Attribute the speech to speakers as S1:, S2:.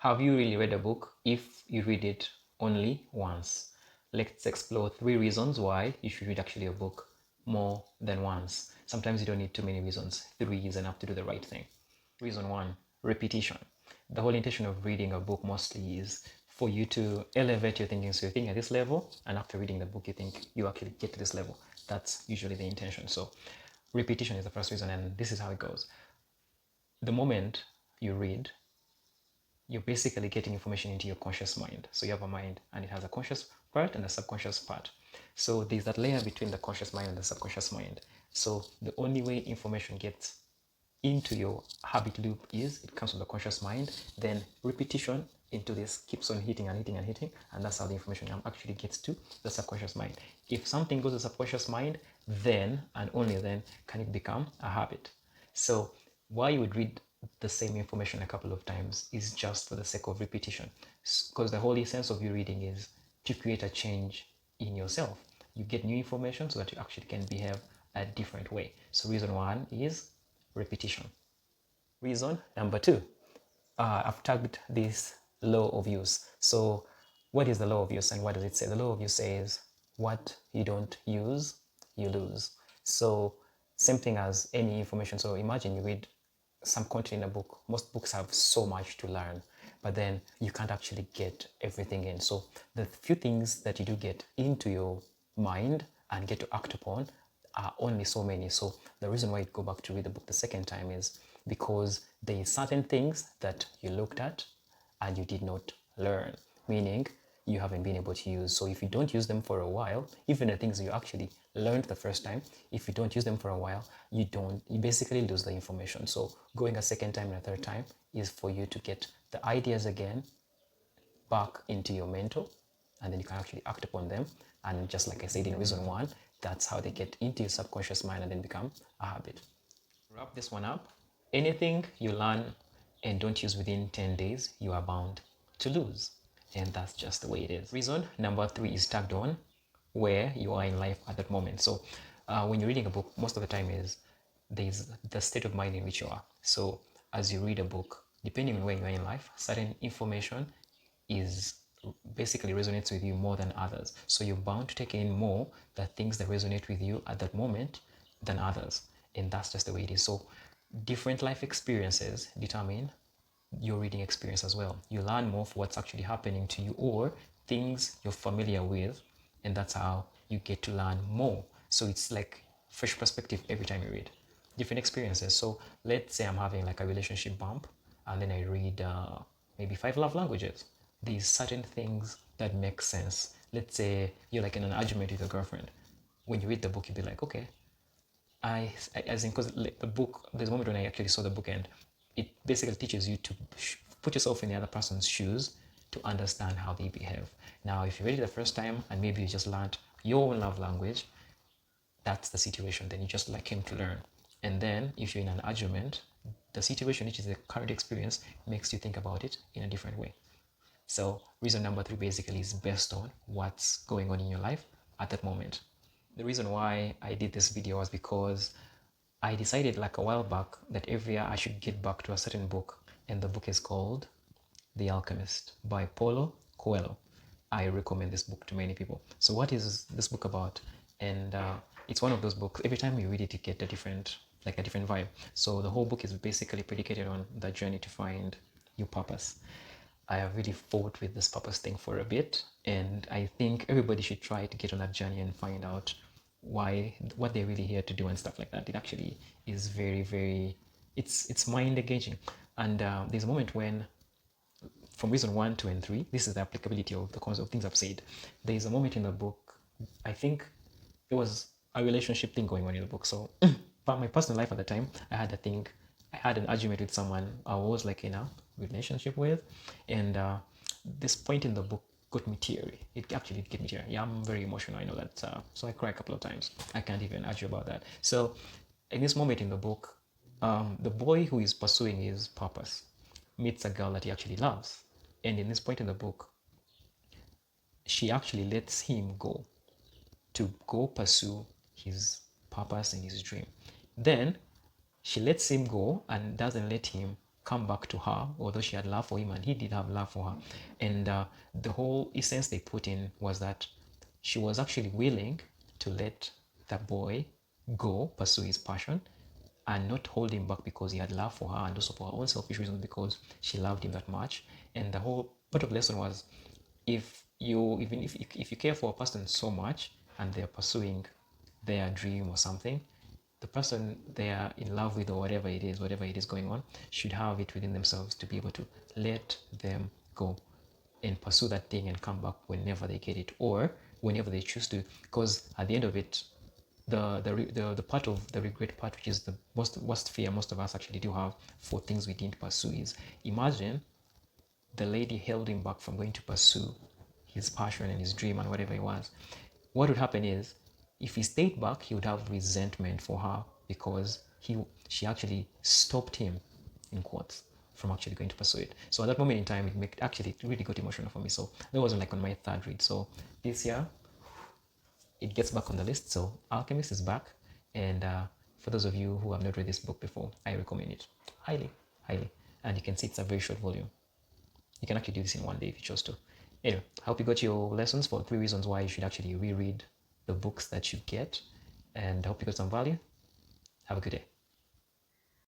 S1: Have you really read a book if you read it only once? Let's explore 3 reasons why you should read actually a book more than once. Sometimes you don't need too many reasons. 3 is enough to do the right thing. Reason 1, repetition. The whole intention of reading a book mostly is for you to elevate your thinking. So you're thinking at this level, and after reading the book, you think you actually get to this level. That's usually the intention. So repetition is the first reason, and this is how it goes. The moment you read, you're basically getting information into your conscious mind. So you have a mind and it has a conscious part and a subconscious part. So there's that layer between the conscious mind and the subconscious mind. So the only way information gets into your habit loop is it comes from the conscious mind, then repetition into this keeps on hitting and hitting and hitting, and that's how the information actually gets to the subconscious mind. If something goes to the subconscious mind, then and only then can it become a habit. So why you would read the same information a couple of times is just for the sake of repetition, because the whole essence of you reading is to create a change in yourself. You get new information so that you actually can behave a different way. So reason 1 is repetition. Reason number 2, I've tagged this law of use. So what is the law of use and what does it say? The law of use says what you don't use, you lose. So same thing as any information. So imagine you read some content in a book. Most books have so much to learn, but then you can't actually get everything in. So the few things that you do get into your mind and get to act upon are only so many. So the reason why you go back to read the book the second time is because there is certain things that you looked at and you did not learn, meaning you haven't been able to use. So if you don't use them for a while, even the things you actually learned the first time, if you don't use them for a while, you basically lose the information. So going a second time and a third time is for you to get the ideas again back into your mental, and then you can actually act upon them. And just like I said in reason 1, that's how they get into your subconscious mind and then become a habit. Wrap this one up. Anything you learn and don't use within 10 days, you are bound to lose. And that's just the way it is. Reason number 3 is tagged on where you are in life at that moment. So when you're reading a book, most of the time there's the state of mind in which you are. So as you read a book, depending on where you are in life, certain information is basically resonates with you more than others. So you're bound to take in more the things that resonate with you at that moment than others. And that's just the way it is. So different life experiences determine your reading experience as well. You learn more for what's actually happening to you or things you're familiar with, and that's how you get to learn more. So it's like fresh perspective every time you read different experiences. So let's say I'm having like a relationship bump, and then I read maybe 5 love languages. These certain things that make sense. Let's say you're like in an argument with your girlfriend. When you read the book, you'll be like, okay, as in, because the book, there's a moment when I actually saw the book, and it basically teaches you to put yourself in the other person's shoes to understand how they behave. Now, if you read it the first time and maybe you just learned your own love language, that's the situation. Then you just like him to learn. And then if you're in an argument, the situation, which is the current experience, makes you think about it in a different way. So reason number 3 basically is based on what's going on in your life at that moment. The reason why I did this video was because I decided like a while back that every year I should get back to a certain book, and the book is called The Alchemist by Paulo Coelho. I recommend this book to many people. So what is this book about? And it's one of those books, every time you read it, you get a different vibe. So the whole book is basically predicated on the journey to find your purpose. I have really fought with this purpose thing for a bit, and I think everybody should try to get on that journey and find out what they're really here to do and stuff like that. It actually is very, it's mind engaging. And there's a moment when, from reason 1, 2, and 3, this is the applicability of the concept of things I've said. There's a moment in the book, I think there was a relationship thing going on in the book. So but my personal life at the time, I had an argument with someone I was like in a relationship with, and this point in the book got me teary. It actually did get me teary. Yeah, I'm very emotional, I know that. So I cry a couple of times. I can't even argue about that. So in this moment in the book, the boy who is pursuing his purpose meets a girl that he actually loves. And in this point in the book, she actually lets him go to go pursue his purpose and his dream. Then she lets him go and doesn't let him come back to her, although she had love for him and he did have love for her. And the whole essence they put in was that she was actually willing to let that boy go pursue his passion and not hold him back because he had love for her, and also for her own selfish reasons because she loved him that much. And the whole part of the lesson was, if you care for a person so much and they're pursuing their dream or something, the person they are in love with, or whatever it is going on, should have it within themselves to be able to let them go and pursue that thing and come back whenever they get it, or whenever they choose to. Because at the end of it, the part of the regret part, which is the most worst fear most of us actually do have for things we didn't pursue, is, imagine the lady held him back from going to pursue his passion and his dream and whatever it was. What would happen is, if he stayed back, he would have resentment for her because she actually stopped him, in quotes, from actually going to pursue it. So at that moment in time, it really got emotional for me. So that wasn't like on my third read. So this year, it gets back on the list. So Alchemist is back, and for those of you who have not read this book before, I recommend it highly, highly. And you can see it's a very short volume. You can actually do this in one day if you chose to. Anyway, I hope you got your lessons for 3 reasons why you should actually reread the books that you get, and I hope you got some value. Have a good day.